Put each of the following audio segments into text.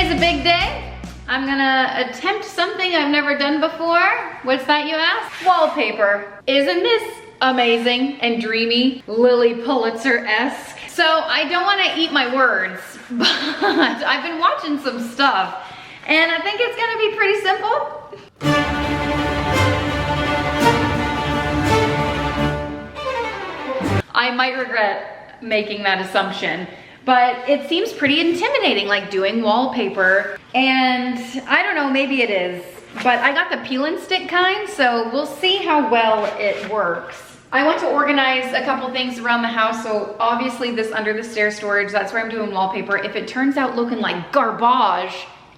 Today's a big day. I'm gonna attempt something I've never done before. What's that, you ask? Wallpaper. Isn't this amazing and dreamy? Lily Pulitzer-esque. So I don't wanna eat my words, but I've been watching some stuff and I think it's gonna be pretty simple. I might regret making that assumption, but it seems pretty intimidating, like doing wallpaper. And I don't know, maybe it is, but I got the peel and stick kind, so we'll see how well it works. I want to organize a couple things around the house, so obviously this under the stairs storage, that's where I'm doing wallpaper. If it turns out looking like garbage,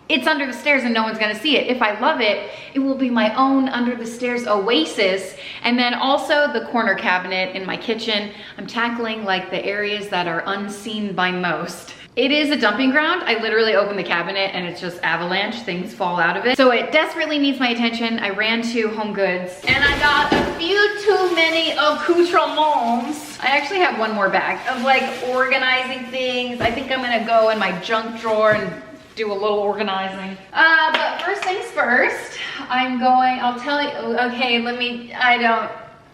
it's under the stairs and no one's gonna see it. If I love it, it will be my own under the stairs oasis. And then also the corner cabinet in my kitchen. I'm tackling like the areas that are unseen by most. It is a dumping ground. I literally open the cabinet and it's just avalanche, things fall out of it. So it desperately needs my attention. I ran to Home Goods and I got a few too many accoutrements. I actually have one more bag of like organizing things. I think I'm gonna go in my junk drawer and do a little organizing. But first things first, I'll tell you, okay,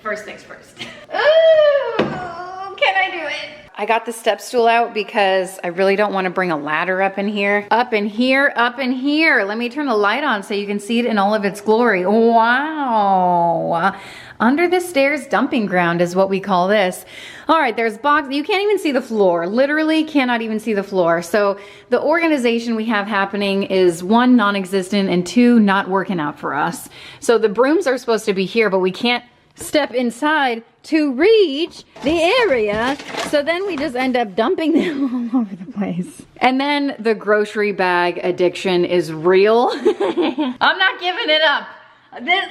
first things first. Ooh, can I do it? I got the step stool out because I really don't want to bring a ladder up in here. Up in here, up in here. Let me turn the light on so you can see it in all of its glory. Wow. Under the stairs dumping ground is what we call this. All right, there's boxes. You can't even see the floor. Literally cannot even see the floor. So the organization we have happening is one, non-existent, and two, not working out for us. So the brooms are supposed to be here, but we can't step inside to reach the area. So then we just end up dumping them all over the place. And then the grocery bag addiction is real. I'm not giving it up.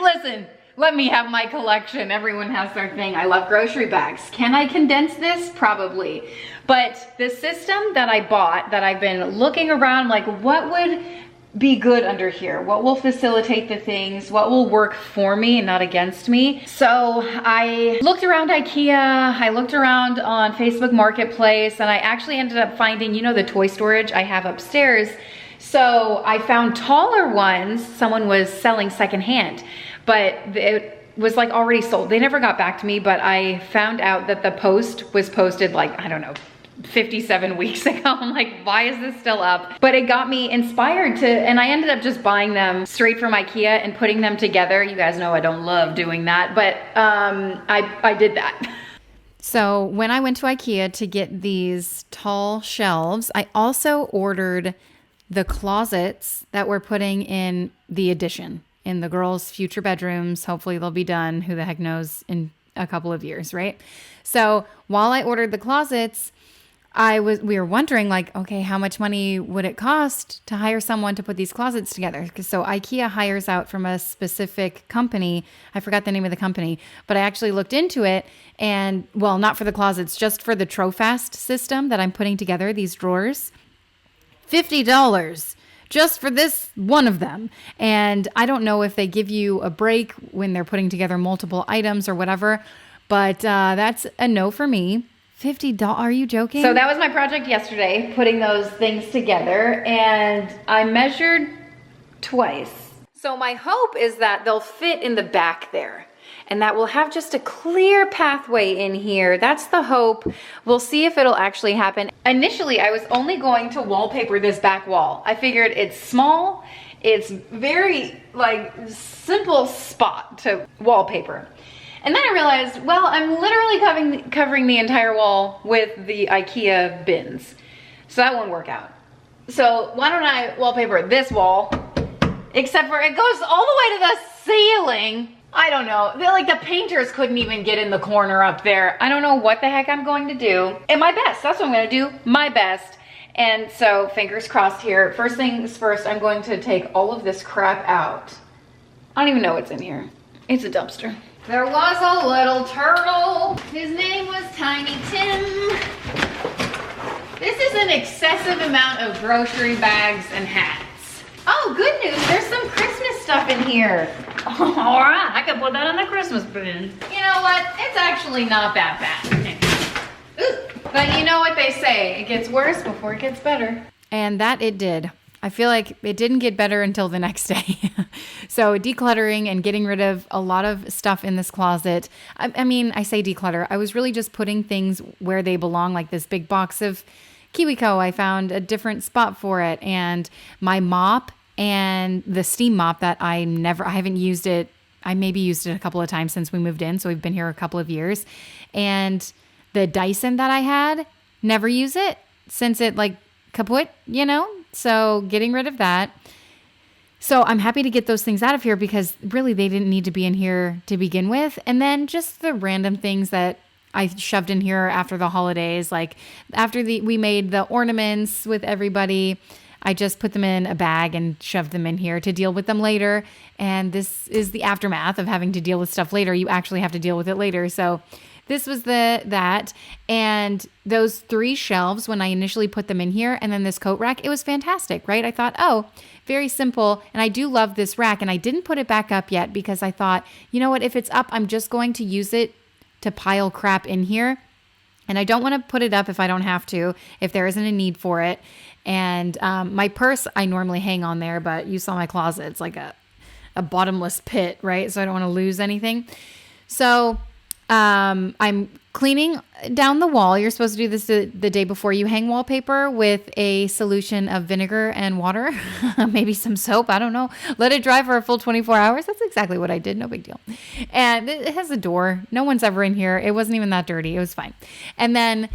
Listen. Let me have my collection. Everyone has their thing. I love grocery bags. Can I condense this? Probably. But the system that I bought, that I've been looking around, like what would be good under here? What will facilitate the things? What will work for me and not against me? So I looked around IKEA, I looked around on Facebook Marketplace, and I actually ended up finding, you know, the toy storage I have upstairs. So I found taller ones someone was selling secondhand. But it was like already sold. They never got back to me, but I found out that the post was posted like, I don't know, 57 weeks ago. I'm like, why is this still up? But it got me inspired to, and I ended up just buying them straight from IKEA and putting them together. You guys know I don't love doing that, but I did that. So when I went to IKEA to get these tall shelves, I also ordered the closets that we're putting in the addition. In the girls' future bedrooms. Hopefully they'll be done. Who the heck knows, in a couple of years, right? So while I ordered the closets, we were wondering like, okay, how much money would it cost to hire someone to put these closets together? So IKEA hires out from a specific company. I forgot the name of the company, but I actually looked into it and, well, not for the closets, just for the trofast system that I'm putting together, these drawers, $50. Just for this one of them. And I don't know if they give you a break when they're putting together multiple items or whatever, but that's a no for me. $50, are you joking? So that was my project yesterday, putting those things together, and I measured twice. So my hope is that they'll fit in the back there, and that we'll have just a clear pathway in here. That's the hope. We'll see if it'll actually happen. Initially, I was only going to wallpaper this back wall. I figured it's small, it's very like simple spot to wallpaper. And then I realized, well, I'm literally covering the entire wall with the IKEA bins. So that won't work out. So why don't I wallpaper this wall, except for it goes all the way to the ceiling. I don't know, like the painters couldn't even get in the corner up there. I don't know what the heck I'm going to do. And my best, that's what I'm gonna do, my best. And so fingers crossed here. First things first, I'm going to take all of this crap out. I don't even know what's in here. It's a dumpster. There was a little turtle. His name was Tiny Tim. This is an excessive amount of grocery bags and hats. Oh, good news, there's some Christmas stuff in here. All right, I can put that in the Christmas bin. You know what? It's actually not that bad. But you know what they say, it gets worse before it gets better. And that it did. I feel like it didn't get better until the next day. So decluttering and getting rid of a lot of stuff in this closet. I mean, I say declutter. I was really just putting things where they belong, like this big box of KiwiCo. I found a different spot for it. And my mop and the steam mop that I haven't used it. I maybe used it a couple of times since we moved in. So we've been here a couple of years. And the Dyson that I had, never use it since it like kaput, you know? So getting rid of that. So I'm happy to get those things out of here because really they didn't need to be in here to begin with. And then just the random things that I shoved in here after the holidays, like after we made the ornaments with everybody, I just put them in a bag and shoved them in here to deal with them later. And this is the aftermath of having to deal with stuff later. You actually have to deal with it later. So this was that. And those 3 shelves, when I initially put them in here, and then this coat rack, it was fantastic, right? I thought, oh, very simple. And I do love this rack. And I didn't put it back up yet because I thought, you know what? If it's up, I'm just going to use it to pile crap in here. And I don't want to put it up if I don't have to, if there isn't a need for it. And my purse, I normally hang on there, but you saw my closet. It's like a bottomless pit, right? So I don't want to lose anything. So I'm cleaning down the wall. You're supposed to do this the day before you hang wallpaper with a solution of vinegar and water, maybe some soap. I don't know. Let it dry for a full 24 hours. That's exactly what I did. No big deal. And it has a door. No one's ever in here. It wasn't even that dirty. It was fine. And then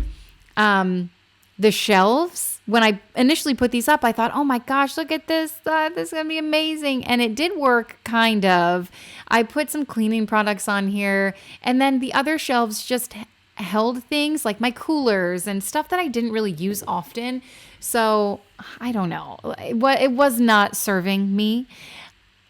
the shelves, when I initially put these up, I thought, oh my gosh, look at this. This is going to be amazing. And it did work, kind of. I put some cleaning products on here. And then the other shelves just held things like my coolers and stuff that I didn't really use often. So I don't know. It was not serving me.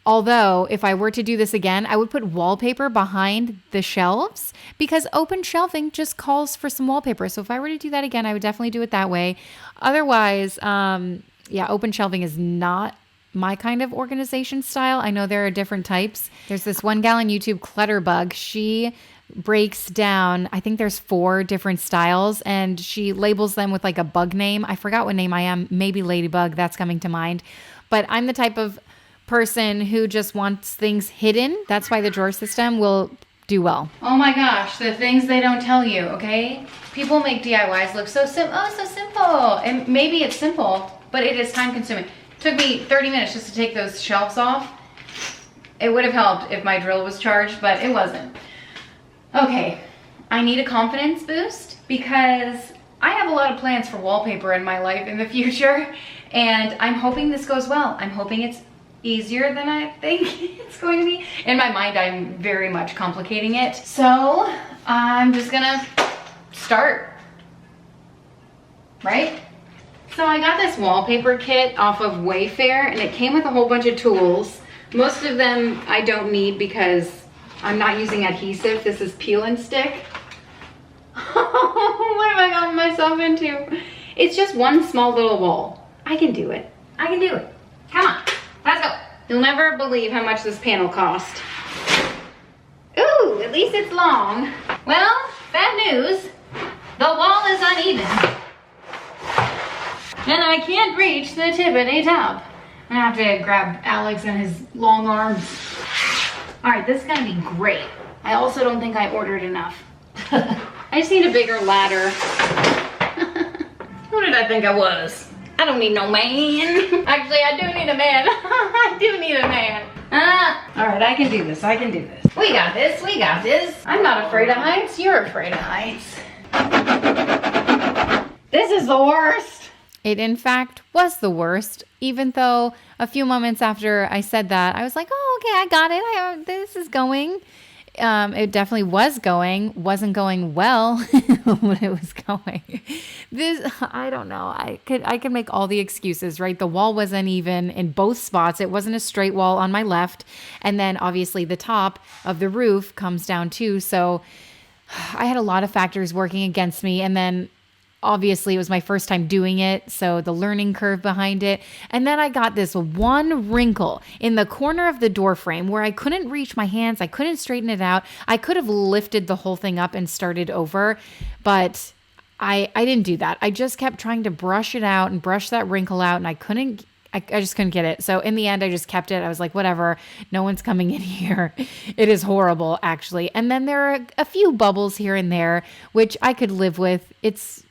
Although, if I were to do this again, I would put wallpaper behind the shelves because open shelving just calls for some wallpaper. So if I were to do that again, I would definitely do it that way. Otherwise, open shelving is not my kind of organization style. I know there are different types. There's this one gal on YouTube, Clutterbug. She breaks down, I think there's 4 different styles, and she labels them with like a bug name. I forgot what name I am. Maybe Ladybug. That's coming to mind. But I'm the type of person who just wants things hidden. That's why the drawer system will do well. Oh my gosh, the things they don't tell you, okay? People make DIYs look so simple. Oh, so simple. And maybe it's simple, but it is time consuming. It took me 30 minutes just to take those shelves off. It would have helped if my drill was charged, but it wasn't. Okay, I need a confidence boost because I have a lot of plans for wallpaper in my life in the future, and I'm hoping this goes well. I'm hoping it's easier than I think it's going to be. In my mind, I'm very much complicating it. So I'm just gonna start, right? So I got this wallpaper kit off of Wayfair, and it came with a whole bunch of tools. Most of them I don't need because I'm not using adhesive. This is peel and stick. What have I gotten myself into? It's just one small little wall. I can do it. I can do it. Come on. Let's go. You'll never believe how much this panel cost. Ooh, at least it's long. Well, bad news. The wall is uneven. And I can't reach the tippity top. I'm gonna have to grab Alex and his long arms. All right, this is gonna be great. I also don't think I ordered enough. I just need a bigger ladder. Who did I think I was? I don't need no man. Actually, I do need a man. I do need a man. All right, I can do this. I can do this. We got this. We got this. I'm not afraid of heights. You're afraid of heights. This is the worst. It, in fact, was the worst, even though a few moments after I said that, I was like, oh, okay, I got it. This is going. It definitely was going. Wasn't going well, but it was going. I don't know. I could make all the excuses, right? The wall was uneven in both spots. It wasn't a straight wall on my left. And then obviously the top of the roof comes down too. So I had a lot of factors working against me. And then obviously it was my first time doing it, so the learning curve behind it. And then I got this one wrinkle in the corner of the door frame where I couldn't reach my hands. I couldn't straighten it out. I could have lifted the whole thing up and started over, but I didn't do that. I just kept trying to brush it out and brush that wrinkle out, and I couldn't I just couldn't get it. So in the end, I just kept it. I was like, whatever, no one's coming in here. It is horrible, actually. And then there are a few bubbles here and there, which I could live with. It's,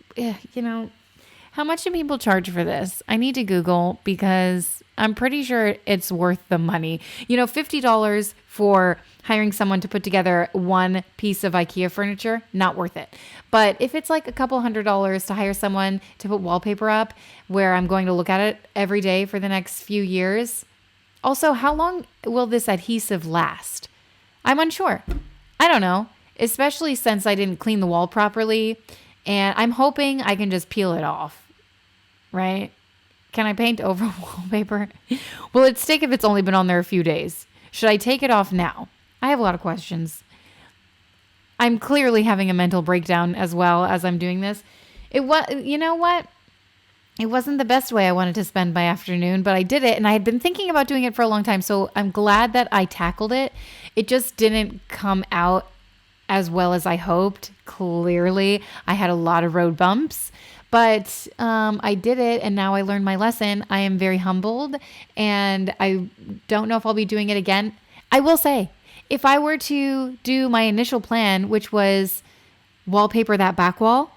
how much do people charge for this? I need to Google because I'm pretty sure it's worth the money. $50 for hiring someone to put together one piece of IKEA furniture, not worth it. But if it's like a couple $100s to hire someone to put wallpaper up where I'm going to look at it every day for the next few years. Also, how long will this adhesive last? I'm unsure. I don't know, especially since I didn't clean the wall properly. And I'm hoping I can just peel it off, right? Can I paint over wallpaper? Will it stick if it's only been on there a few days? Should I take it off now? I have a lot of questions. I'm clearly having a mental breakdown as well as I'm doing this. You know what? It wasn't the best way I wanted to spend my afternoon, but I did it, and I had been thinking about doing it for a long time, so I'm glad that I tackled it. It just didn't come out as well as I hoped. Clearly, I had a lot of road bumps. But I did it, and now I learned my lesson. I am very humbled, and I don't know if I'll be doing it again. I will say, if I were to do my initial plan, which was wallpaper that back wall,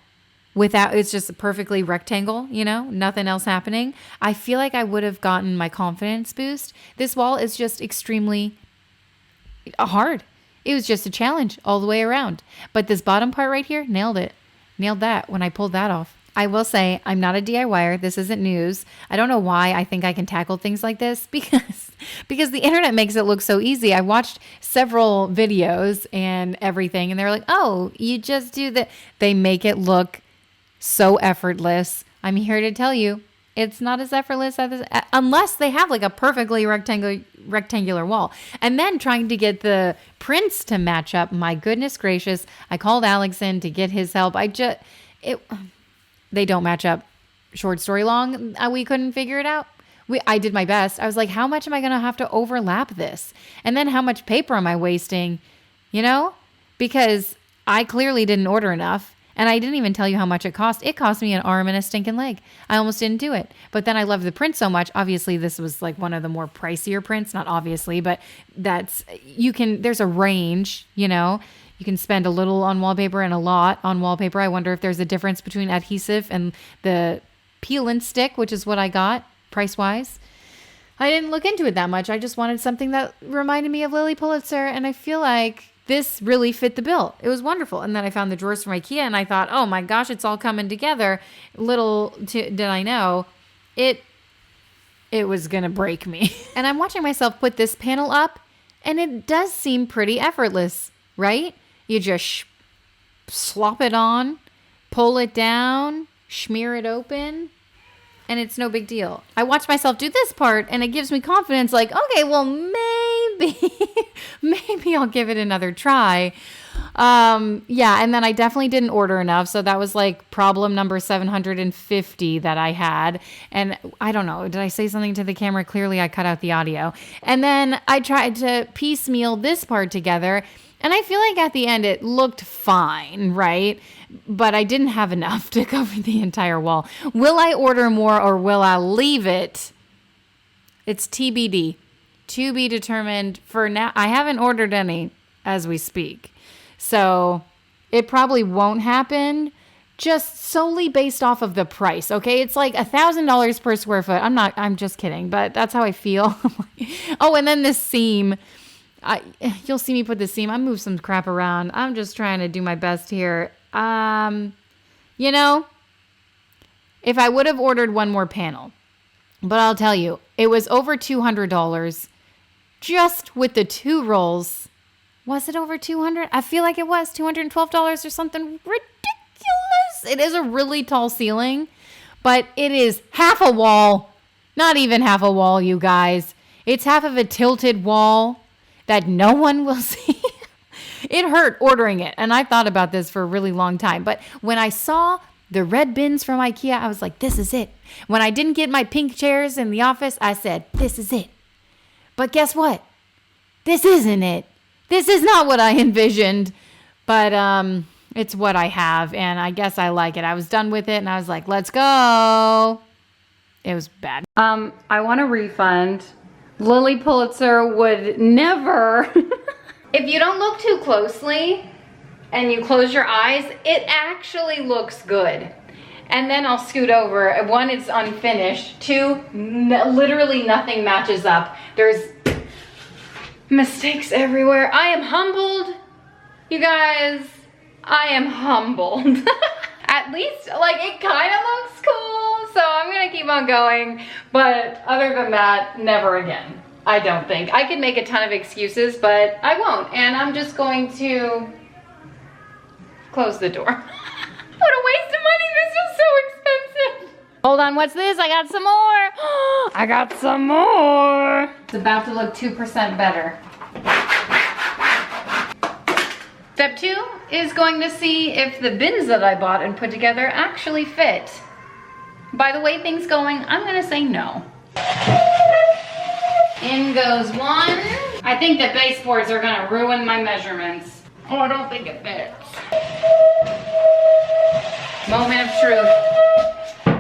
it's just a perfectly rectangle, nothing else happening, I feel like I would have gotten my confidence boost. This wall is just extremely hard. It was just a challenge all the way around. But this bottom part right here, nailed it. Nailed that when I pulled that off. I will say I'm not a DIYer. This isn't news. I don't know why I think I can tackle things like this because the internet makes it look so easy. I watched several videos and everything, and they're like, oh, you just do that. They make it look so effortless. I'm here to tell you it's not as effortless unless they have like a perfectly rectangular wall. And then trying to get the prints to match up. My goodness gracious. I called Alex in to get his help. They don't match up. Short story long, we couldn't figure it out. I did my best. I was like, how much am I going to have to overlap this? And then how much paper am I wasting? Because I clearly didn't order enough. And I didn't even tell you how much it cost. It cost me an arm and a stinking leg. I almost didn't do it. But then I love the print so much. Obviously, this was like one of the more pricier prints. Not obviously, but there's a range, You can spend a little on wallpaper and a lot on wallpaper. I wonder if there's a difference between adhesive and the peel and stick, which is what I got price-wise. I didn't look into it that much. I just wanted something that reminded me of Lily Pulitzer, and I feel like this really fit the bill. It was wonderful. And then I found the drawers from IKEA, and I thought, oh my gosh, it's all coming together. Little did I know, it was going to break me. And I'm watching myself put this panel up, and it does seem pretty effortless, right? You just slop it on, pull it down, smear it open, and it's no big deal. I watch myself do this part, and it gives me confidence, like, okay, well, maybe I'll give it another try. Yeah, and then I definitely didn't order enough, so that was like problem number 750 that I had. And I don't know, did I say something to the camera? Clearly, I cut out the audio. And then I tried to piecemeal this part together, and I feel like at the end it looked fine, right? But I didn't have enough to cover the entire wall. Will I order more or will I leave it? It's TBD. To be determined. For now, I haven't ordered any as we speak. So it probably won't happen just solely based off of the price, okay? It's like $1,000 per square foot. I'm just kidding, but that's how I feel. Oh, and then this seam. You'll see me put the seam. I moved some crap around. I'm just trying to do my best here. If I would have ordered one more panel, but I'll tell you, it was over $200 just with the 2 rolls. Was it over $200? I feel like it was $212 or something ridiculous. It is a really tall ceiling, but it is half a wall. Not even half a wall, you guys. It's half of a tilted wall that no one will see. It hurt ordering it, and I thought about this for a really long time. But when I saw the red bins from IKEA, I was like, this is it. When I didn't get my pink chairs in the office, I said, this is it. But guess what? This isn't it. This is not what I envisioned. But it's what I have, and I guess I like it. I was done with it, and I was like, let's go. It was bad. I want a refund. Lily Pulitzer would never. If you don't look too closely and you close your eyes, it actually looks good. And then I'll scoot over. One, it's unfinished. Two, literally nothing matches up. There's mistakes everywhere. I am humbled. You guys, I am humbled. At least, like, it kind of looks cool, so I'm gonna keep on going. But other than that, never again. I don't think. I could make a ton of excuses, but I won't. And I'm just going to close the door. What a waste of money. This is so expensive. Hold on, what's this? I got some more. I got some more. It's about to look 2% better. Step 2 is going to see if the bins that I bought and put together actually fit. By the way things going, I'm gonna say no. In goes one. I think the baseboards are gonna ruin my measurements. Oh, I don't think it fits. Moment of truth.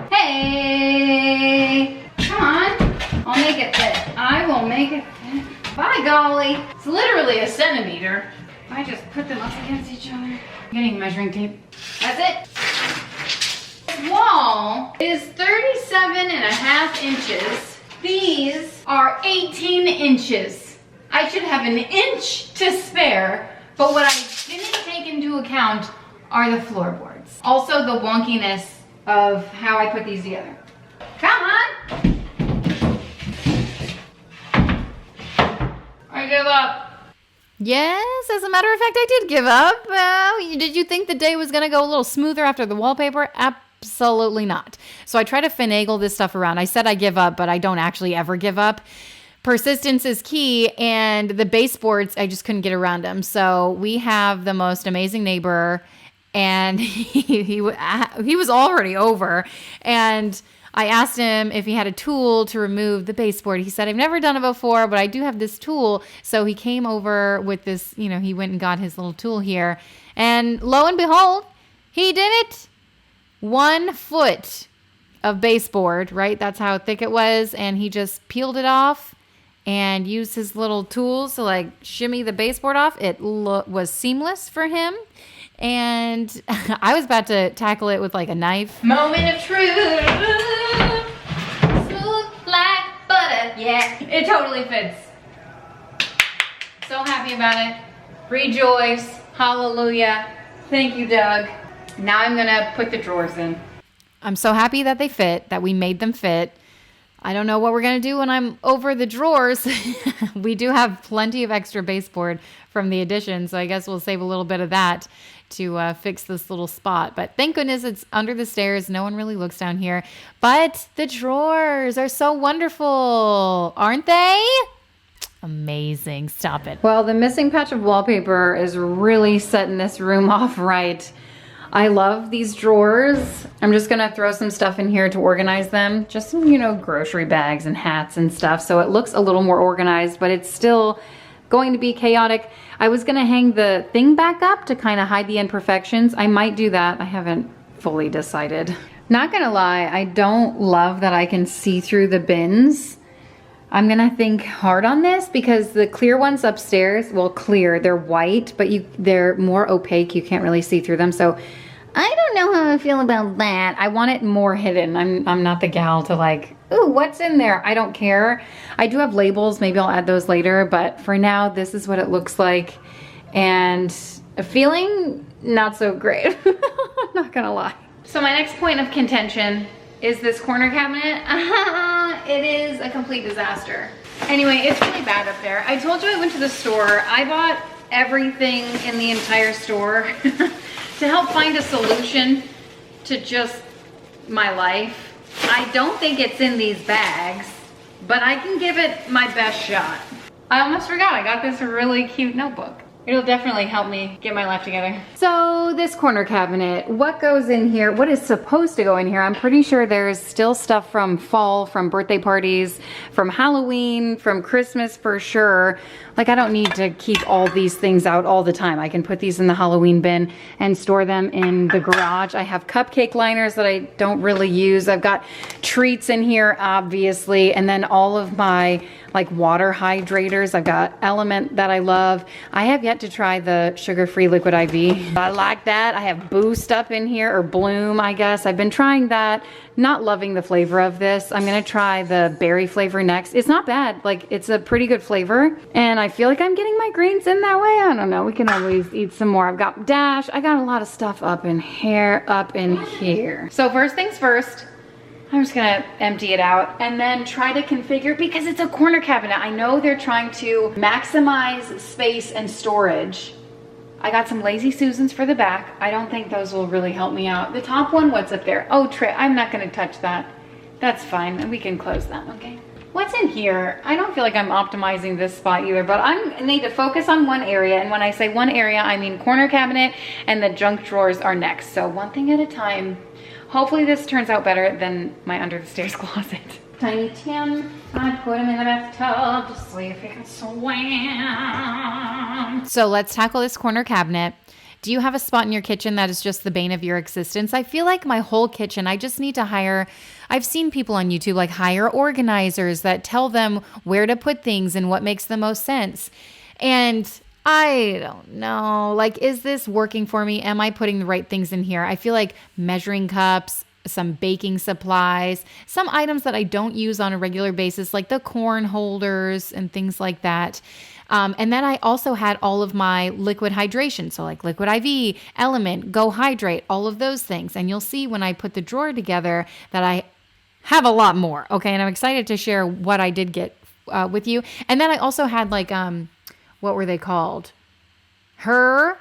Hey, come on. I'll make it fit. I will make it fit. By golly, it's literally a centimeter. I just put them up against each other. I'm getting measuring tape. That's it. This wall is 37.5 inches. These are 18 inches. I should have an inch to spare, but what I didn't take into account are the floorboards. Also the wonkiness of how I put these together. Come on. I give up. Yes, as a matter of fact, I did give up. Did you think the day was going to go a little smoother after the wallpaper? Absolutely not. So I try to finagle this stuff around. I said I give up, but I don't actually ever give up. Persistence is key, and the baseboards, I just couldn't get around them. So we have the most amazing neighbor, and he was already over, and I asked him if he had a tool to remove the baseboard. He said, I've never done it before, but I do have this tool. So he came over with this, he went and got his little tool here. And lo and behold, he did it. 1 foot of baseboard, right? That's how thick it was. And he just peeled it off and used his little tools to like shimmy the baseboard off. It was seamless for him. And I was about to tackle it with like a knife. Moment of truth. Smooth like butter. Yeah, it totally fits. So happy about it. Rejoice. Hallelujah. Thank you, Doug. Now I'm gonna put the drawers in. I'm so happy that they fit, that we made them fit. I don't know what we're gonna do when I'm over the drawers. We do have plenty of extra baseboard from the addition, so I guess we'll save a little bit of that to fix this little spot. But thank goodness it's under the stairs. No one really looks down here. But the drawers are so wonderful, aren't they? Amazing. Stop it. Well, the missing patch of wallpaper is really setting this room off right. I love these drawers. I'm just gonna throw some stuff in here to organize them. Just some, grocery bags and hats and stuff. So it looks a little more organized, but it's still going to be chaotic. I was gonna hang the thing back up to kind of hide the imperfections. I might do that. I haven't fully decided. Not gonna lie, I don't love that I can see through the bins. I'm gonna think hard on this because the clear ones upstairs, well, clear, they're white, but they're more opaque. You can't really see through them. So I don't know how I feel about that. I want it more hidden. I'm not the gal to like, ooh, what's in there? I don't care. I do have labels. Maybe I'll add those later. But for now, this is what it looks like. And a feeling not so great. I'm not gonna lie. So my next point of contention is this corner cabinet. It is a complete disaster. Anyway, it's really bad up there. I told you I went to the store. I bought everything in the entire store to help find a solution to just my life. I don't think it's in these bags, but I can give it my best shot. I almost forgot, I got this really cute notebook. it'll definitely help me get my life together. So this corner cabinet, what goes in here? What is supposed to go in here? I'm pretty sure there's still stuff from fall, from birthday parties, from Halloween, from Christmas for sure. Like I don't need to keep all these things out all the time. I can put these in the Halloween bin and store them in the garage. I have cupcake liners that I don't really use. I've got treats in here, obviously, and then all of my like water hydrators. I've got Element that I love. I have yet to try the sugar-free liquid IV. I like that. I have Boost up in here, or Bloom, I guess. I've been trying that. Not loving the flavor of this. I'm gonna try the berry flavor next. It's not bad. Like, it's a pretty good flavor. And I feel like I'm getting my greens in that way. I don't know. We can always eat some more. I've got Dash. I got a lot of stuff up in here, So first things first, I'm just gonna empty it out and then try to configure, because it's a corner cabinet. I know they're trying to maximize space and storage. I got some Lazy Susans for the back. I don't think those will really help me out. The top one, what's up there? Oh, tray. I'm not gonna touch that. That's fine, and we can close that, okay? What's in here? I don't feel like I'm optimizing this spot either, but I need to focus on one area. And when I say one area, I mean corner cabinet, and the junk drawers are next. So one thing at a time. Hopefully this turns out better than my under the stairs closet. Tiny Tim, I put him in the bathtub to see if he can swim. So let's tackle this corner cabinet. Do you have a spot in your kitchen that is just the bane of your existence? I feel like my whole kitchen, I just need to hire, I've seen people on YouTube like hire organizers that tell them where to put things and what makes the most sense. And I don't know, like, is this working for me? Am I putting the right things in here? I feel like measuring cups, some baking supplies, some items that I don't use on a regular basis, like the corn holders and things like that. And then I also had all of my liquid hydration. So like Liquid IV, Element, Go Hydrate, all of those things. And you'll see when I put the drawer together that I have a lot more. Okay. And I'm excited to share what I did get with you. And then I also had like, what were they called? Her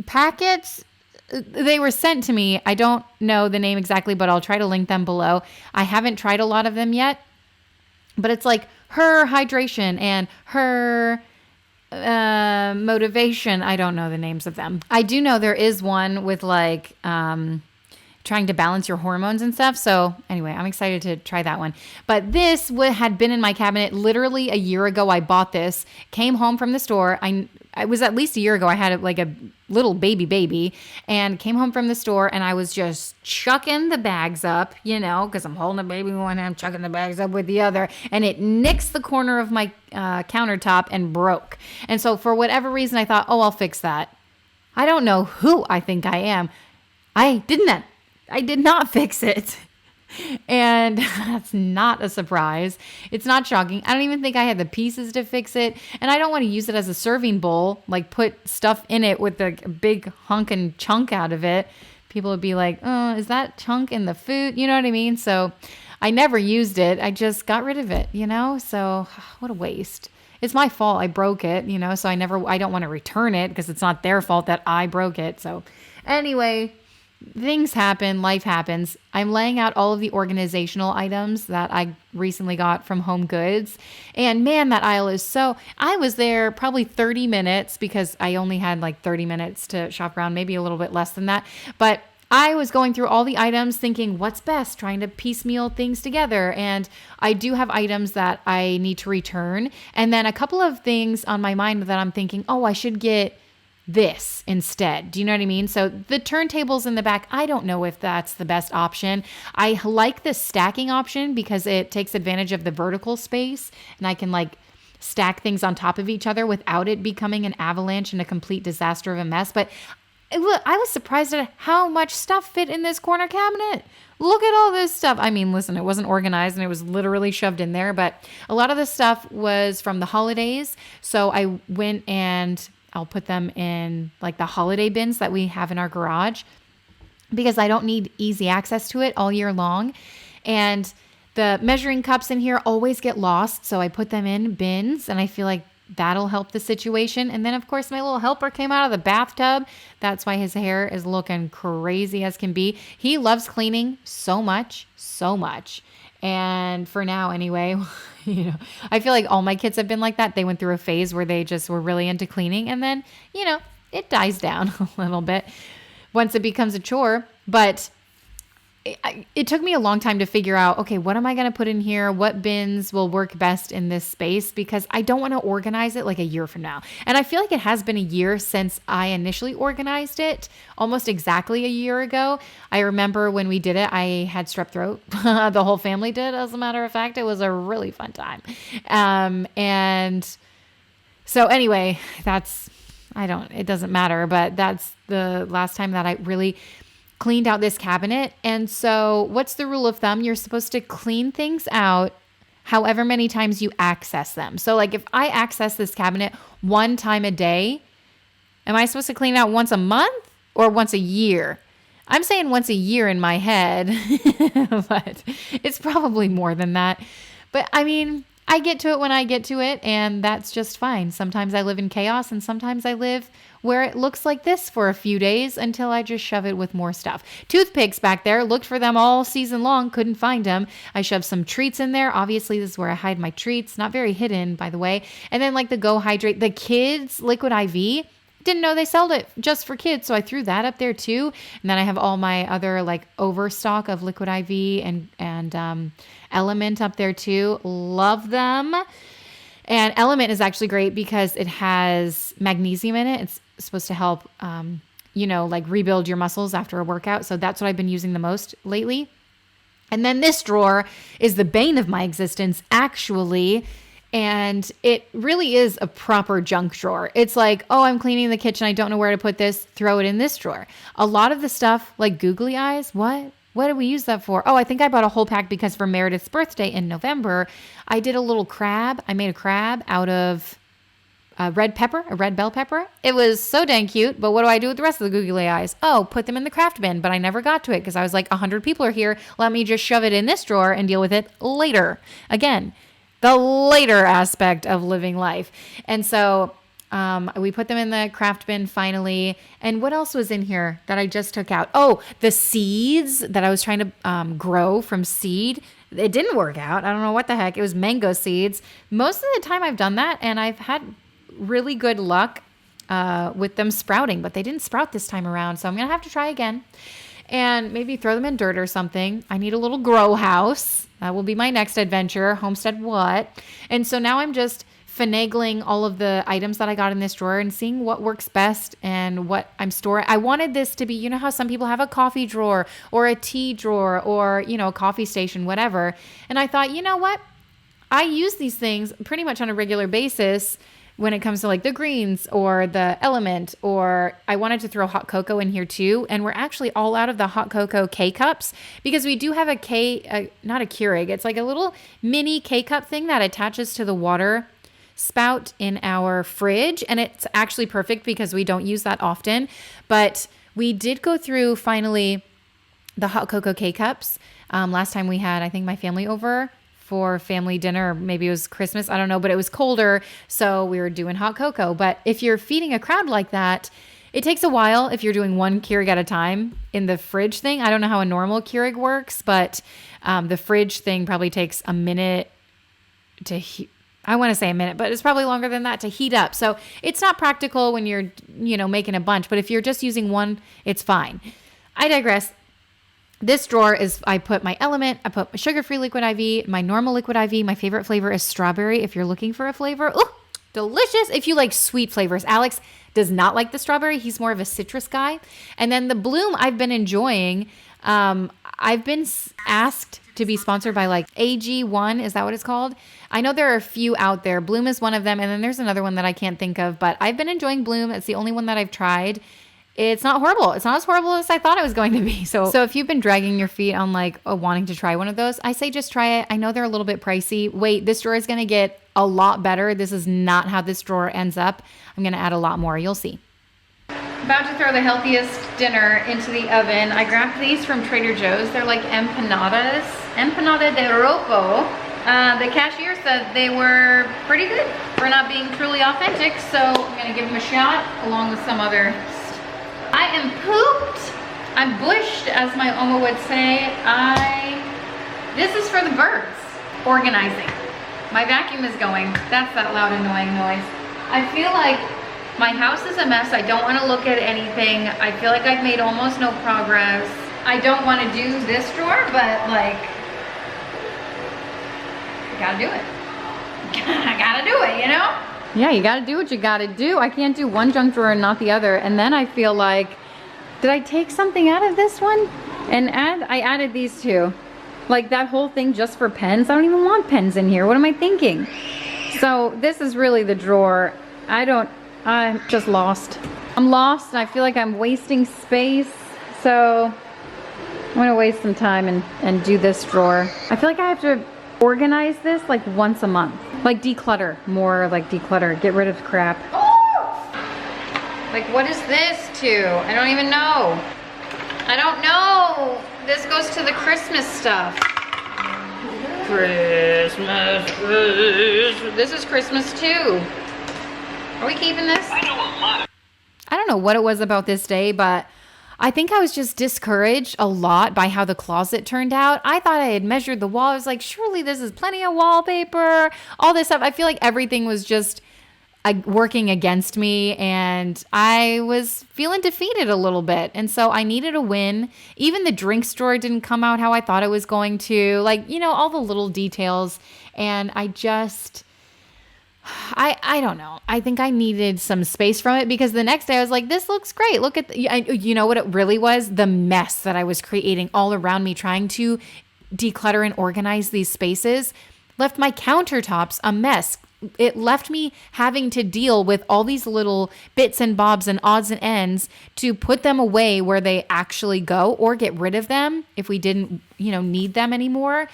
packets. They were sent to me. I don't know the name exactly, but I'll try to link them below. I haven't tried a lot of them yet, but it's like Her Hydration and Her Motivation. I don't know the names of them. I do know there is one with like trying to balance your hormones and stuff. So anyway, I'm excited to try that one. But this had been in my cabinet literally a year ago. I bought this, came home from the store. It was at least a year ago. I had like a little baby and came home from the store, and I was just chucking the bags up, you know, because I'm holding the baby with one hand, chucking the bags up with the other, and it nicks the corner of my countertop and broke. And so for whatever reason, I thought, oh, I'll fix that. I don't know who I think I am. I did not fix it. And that's not a surprise. It's not shocking. I don't even think I had the pieces to fix it. And I don't want to use it as a serving bowl, like put stuff in it with a big hunk and chunk out of it. People would be like, oh, is that chunk in the food? You know what I mean? So I never used it. I just got rid of it, you know? So what a waste. It's my fault. I broke it, you know? So I don't want to return it because it's not their fault that I broke it. So anyway, things happen, life happens. I'm laying out all of the organizational items that I recently got from Home Goods. And man, that aisle is I was there probably 30 minutes because I only had like 30 minutes to shop around, maybe a little bit less than that. But I was going through all the items thinking, what's best, trying to piecemeal things together. And I do have items that I need to return. And then a couple of things on my mind that I'm thinking, oh, I should get this instead. Do you know what I mean? So the turntables in the back, I don't know if that's the best option. I like the stacking option because it takes advantage of the vertical space, and I can like stack things on top of each other without it becoming an avalanche and a complete disaster of a mess. But I was surprised at how much stuff fit in this corner cabinet. Look at all this stuff. I mean, listen, it wasn't organized and it was literally shoved in there, but a lot of the stuff was from the holidays. So I went and I'll put them in like the holiday bins that we have in our garage because I don't need easy access to it all year long. And the measuring cups in here always get lost. So I put them in bins, and I feel like that'll help the situation. And then of course my little helper came out of the bathtub. That's why his hair is looking crazy as can be. He loves cleaning so much. And for now anyway, you know, I feel like all my kids have been like that. They went through a phase where they just were really into cleaning, and then, you know, it dies down a little bit once it becomes a chore. But it took me a long time to figure out, okay, what am I going to put in here? What bins will work best in this space? Because I don't want to organize it like a year from now. And I feel like it has been a year since I initially organized it, almost exactly a year ago. I remember when we did it, I had strep throat. The whole family did, as a matter of fact. It was a really fun time. And so anyway, it doesn't matter, but that's the last time that I really cleaned out this cabinet. And so what's the rule of thumb? You're supposed to clean things out however many times you access them. So like if I access this cabinet one time a day, am I supposed to clean it out once a month or once a year? I'm saying once a year in my head, but it's probably more than that. But I mean, I get to it when I get to it, and that's just fine. Sometimes I live in chaos, and sometimes I live where it looks like this for a few days until I just shove it with more stuff. Toothpicks back there, looked for them all season long, couldn't find them. I shoved some treats in there. Obviously, this is where I hide my treats. Not very hidden, by the way. And then like the Go Hydrate, the kids' liquid IV. Didn't know they sold it just for kids, so I threw that up there too. And then I have all my other like overstock of liquid IV and Element up there too. Love them. And Element is actually great because it has magnesium in it. It's supposed to help, like rebuild your muscles after a workout. So that's what I've been using the most lately. And then this drawer is the bane of my existence, actually. And it really is a proper junk drawer. It's like, oh, I'm cleaning the kitchen. I don't know where to put this. Throw it in this drawer. A lot of the stuff like googly eyes, what did we use that for? Oh, I think I bought a whole pack because for Meredith's birthday in November, I did a little crab. I made a crab out of a red bell pepper. It was so dang cute. But what do I do with the rest of the googly eyes? Oh, put them in the craft bin. But I never got to it because I was like, 100 people are here. Let me just shove it in this drawer and deal with it later. Again, the later aspect of living life. And so we put them in the craft bin finally. And what else was in here that I just took out? Oh, the seeds that I was trying to grow from seed. It didn't work out. I don't know what the heck. It was mango seeds. Most of the time I've done that and I've had really good luck with them sprouting, but they didn't sprout this time around. So I'm going to have to try again and maybe throw them in dirt or something. I need a little grow house. That will be my next adventure. Homestead what? And so now I'm just finagling all of the items that I got in this drawer and seeing what works best and what I'm storing. I wanted this to be, you know how some people have a coffee drawer or a tea drawer or, a coffee station, whatever. And I thought, you know what? I use these things pretty much on a regular basis when it comes to like the greens or the Element, or I wanted to throw hot cocoa in here too. And we're actually all out of the hot cocoa K-cups because we do have not a Keurig. It's like a little mini K-cup thing that attaches to the water spout in our fridge. And it's actually perfect because we don't use that often. But we did go through finally the hot cocoa K-cups. Last time we had, I think, my family over for family dinner, or maybe it was Christmas, I don't know, but it was colder, so we were doing hot cocoa. But if you're feeding a crowd like that, it takes a while if you're doing one Keurig at a time in the fridge thing. I don't know how a normal Keurig works, but the fridge thing probably takes a minute to I want to say a minute, but it's probably longer than that to heat up. So it's not practical when you're, making a bunch, but if you're just using one, it's fine. I digress. This drawer is, I put my Element, I put my sugar-free liquid IV, my normal liquid IV. My favorite flavor is strawberry if you're looking for a flavor. Ooh, delicious. If you like sweet flavors. Alex does not like the strawberry. He's more of a citrus guy. And then the Bloom I've been enjoying. I've been asked to be sponsored by like AG1. Is that what it's called? I know there are a few out there. Bloom is one of them. And then there's another one that I can't think of. But I've been enjoying Bloom. It's the only one that I've tried. It's not horrible. It's not as horrible as I thought it was going to be. So if you've been dragging your feet on like wanting to try one of those, I say just try it. I know they're a little bit pricey. Wait, this drawer is going to get a lot better. This is not how this drawer ends up. I'm going to add a lot more. You'll see. About to throw the healthiest dinner into the oven. I grabbed these from Trader Joe's. They're like empanadas. Empanada de ropo. The cashier said they were pretty good for not being truly authentic. So I'm going to give them a shot along with some other. I am pooped. I'm bushed, as my Oma would say. I This is for the birds. Organizing. My vacuum is going. That's that loud, annoying noise. I feel like my house is a mess. I don't want to look at anything. I feel like I've made almost no progress. I don't want to do this drawer, but like, I gotta do it. I gotta do it, you know? Yeah, you gotta do what you gotta do. I can't do one junk drawer and not the other. And then I feel like, did I take something out of this one? And I added these two. Like that whole thing just for pens. I don't even want pens in here. What am I thinking? So this is really the drawer. I'm just lost. I'm lost and I feel like I'm wasting space. So I'm gonna waste some time and do this drawer. I feel like I have to organize this like once a month. Like declutter, more like declutter. Get rid of crap. Oh! Like what is this to? I don't even know. I don't know. This goes to the Christmas stuff. Christmas. This is Christmas too. Are we keeping this? I don't know what it was about this day, but I think I was just discouraged a lot by how the closet turned out. I thought I had measured the wall. I was like, surely this is plenty of wallpaper, all this stuff. I feel like everything was just working against me and I was feeling defeated a little bit. And so I needed a win. Even the drinks drawer didn't come out how I thought it was going to. Like, you know, all the little details. And I just... I don't know. I think I needed some space from it because the next day I was like, this looks great. Look at, you know what it really was? The mess that I was creating all around me trying to declutter and organize these spaces left my countertops a mess. It left me having to deal with all these little bits and bobs and odds and ends to put them away where they actually go or get rid of them if we didn't, need them anymore.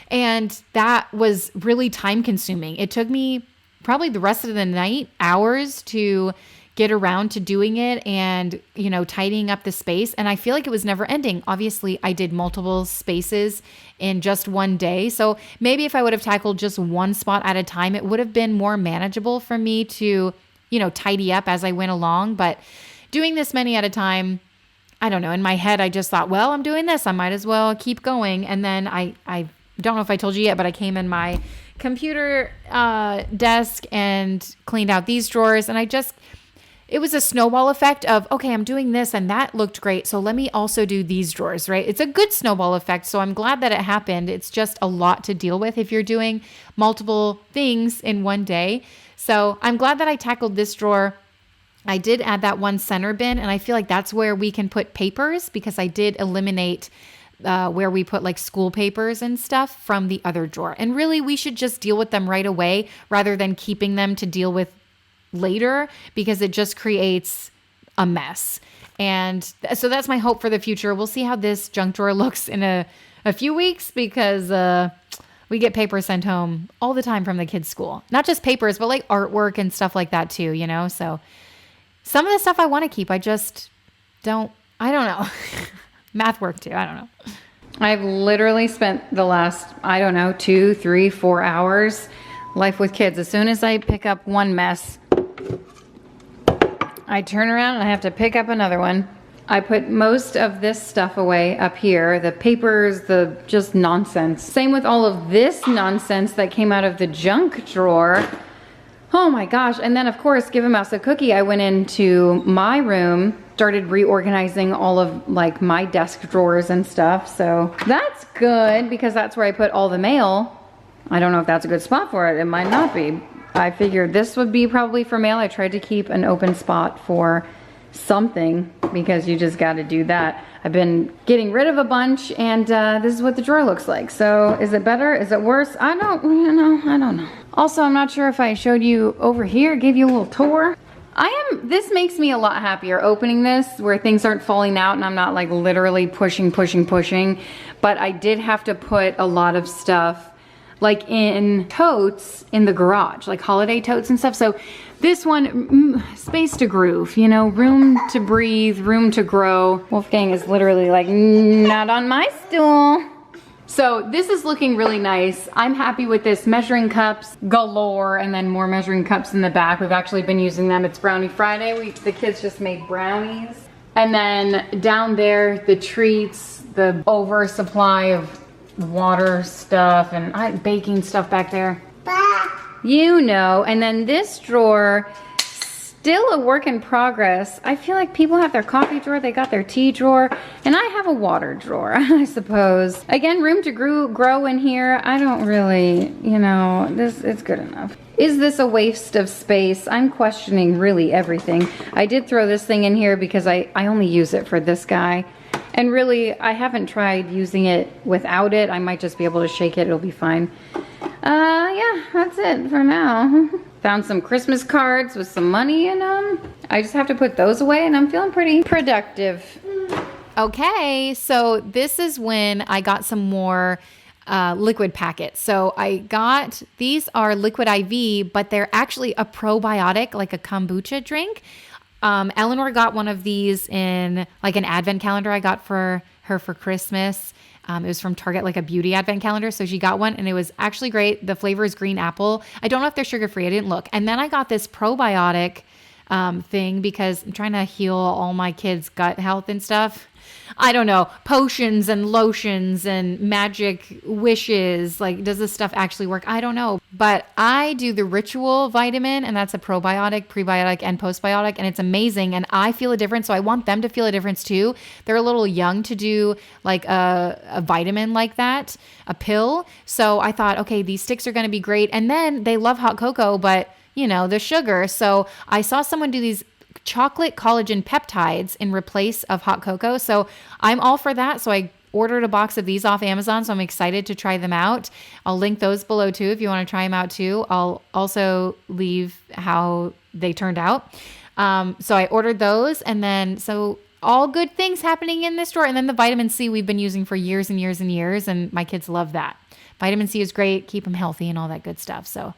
And that was really time consuming. It took me probably the rest of the night, hours to get around to doing it and, tidying up the space. And I feel like it was never ending. Obviously, I did multiple spaces in just one day. So maybe if I would have tackled just one spot at a time, it would have been more manageable for me to, tidy up as I went along. But doing this many at a time, I don't know. In my head, I just thought, well, I'm doing this. I might as well keep going. And then I don't know if I told you yet, but I came in my computer desk and cleaned out these drawers. And it was a snowball effect of, okay, I'm doing this and that looked great. So let me also do these drawers, right? It's a good snowball effect. So I'm glad that it happened. It's just a lot to deal with if you're doing multiple things in one day. So I'm glad that I tackled this drawer. I did add that one center bin and I feel like that's where we can put papers because I did eliminate where we put like school papers and stuff from the other drawer. And really, we should just deal with them right away rather than keeping them to deal with later because it just creates a mess. And so that's my hope for the future. We'll see how this junk drawer looks in a few weeks because we get papers sent home all the time from the kids' school. Not just papers, but like artwork and stuff like that too, So some of the stuff I want to keep, I don't know. Math work too. I don't know. I've literally spent the last, 2, 3, 4 hours life with kids. As soon as I pick up one mess, I turn around and I have to pick up another one. I put most of this stuff away up here. The papers, the just nonsense. Same with all of this nonsense that came out of the junk drawer. Oh my gosh. And then of course, give a mouse a cookie. I went into my room, started reorganizing all of like my desk drawers and stuff. So that's good because that's where I put all the mail. I don't know if that's a good spot for it. It might not be. I figured this would be probably for mail. I tried to keep an open spot for something because you just got to do that. I've been getting rid of a bunch and this is what the drawer looks like. So is it better? Is it worse? I don't know. Also, I'm not sure if I showed you over here, gave you a little tour. This makes me a lot happier opening this where things aren't falling out and I'm not like literally pushing. But I did have to put a lot of stuff like in totes in the garage, like holiday totes and stuff. So this one, space to groove, room to breathe, room to grow. Wolfgang is literally like, not on my stool. So this is looking really nice. I'm happy with this. Measuring cups galore and then more measuring cups in the back. We've actually been using them. It's Brownie Friday. The kids just made brownies. And then down there, the treats, the oversupply of water stuff and baking stuff back there. You know, and then this drawer, still a work in progress. I feel like people have their coffee drawer, they got their tea drawer, and I have a water drawer, I suppose. Again, room to grow in here. I don't really, you know, it's good enough. Is this a waste of space? I'm questioning really everything. I did throw this thing in here because I only use it for this guy. And really, I haven't tried using it without it. I might just be able to shake it, it'll be fine. Yeah, that's it for now. Found some Christmas cards with some money in them. I just have to put those away and I'm feeling pretty productive. Okay, so this is when I got some more liquid packets. So I got, these are liquid IV, but they're actually a probiotic, like a kombucha drink. Eleanor got one of these in like an advent calendar I got for her for Christmas. It was from Target, like a beauty advent calendar. So she got one and it was actually great. The flavor is green apple. I don't know if they're sugar-free. I didn't look. And then I got this probiotic thing because I'm trying to heal all my kids' gut health and stuff. I don't know, potions and lotions and magic wishes. Like, does this stuff actually work? I don't know. But I do the Ritual vitamin, and that's a probiotic, prebiotic, and postbiotic, and it's amazing. And I feel a difference, so I want them to feel a difference too. They're a little young to do like a vitamin like that, a pill. So I thought, okay, these sticks are going to be great. And then they love hot cocoa, but you know, the sugar. So I saw someone do these chocolate collagen peptides in replace of hot cocoa. So I'm all for that. So I ordered a box of these off Amazon. So I'm excited to try them out. I'll link those below too if you want to try them out too. I'll also leave how they turned out. So I ordered those, and then so all good things happening in this drawer. And then the vitamin C we've been using for years and years and years, and my kids love that. Vitamin C is great, keep them healthy and all that good stuff. So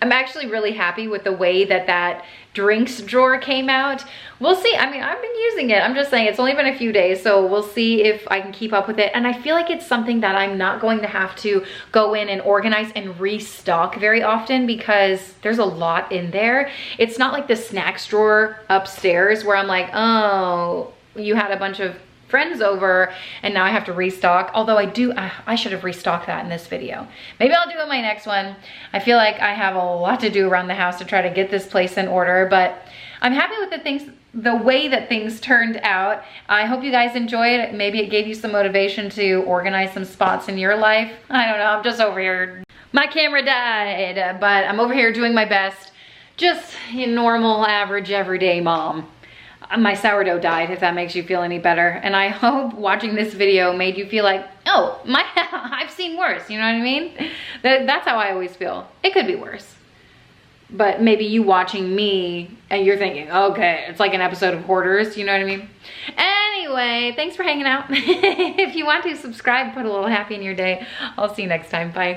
I'm actually really happy with the way that drinks drawer came out. We'll see. I mean, I've been using it. I'm just saying it's only been a few days, so we'll see if I can keep up with it. And I feel like it's something that I'm not going to have to go in and organize and restock very often because there's a lot in there. It's not like the snacks drawer upstairs where I'm like, oh, you had a bunch of friends over and now I have to restock. Although I should have restocked that in this video. Maybe I'll do it in my next one. I feel like I have a lot to do around the house to try to get this place in order, but I'm happy with the way that things turned out. I hope you guys enjoyed it. Maybe it gave you some motivation to organize some spots in your life. I don't know, I'm just over here. My camera died, but I'm over here doing my best. Just a normal, average, everyday mom. My sourdough died, if that makes you feel any better. And I hope watching this video made you feel like, oh, I've seen worse, you know what I mean? That's how I always feel. It could be worse. But maybe you watching me and you're thinking, okay, it's like an episode of Hoarders, you know what I mean? Anyway, thanks for hanging out. If you want to subscribe, put a little happy in your day. I'll see you next time. Bye.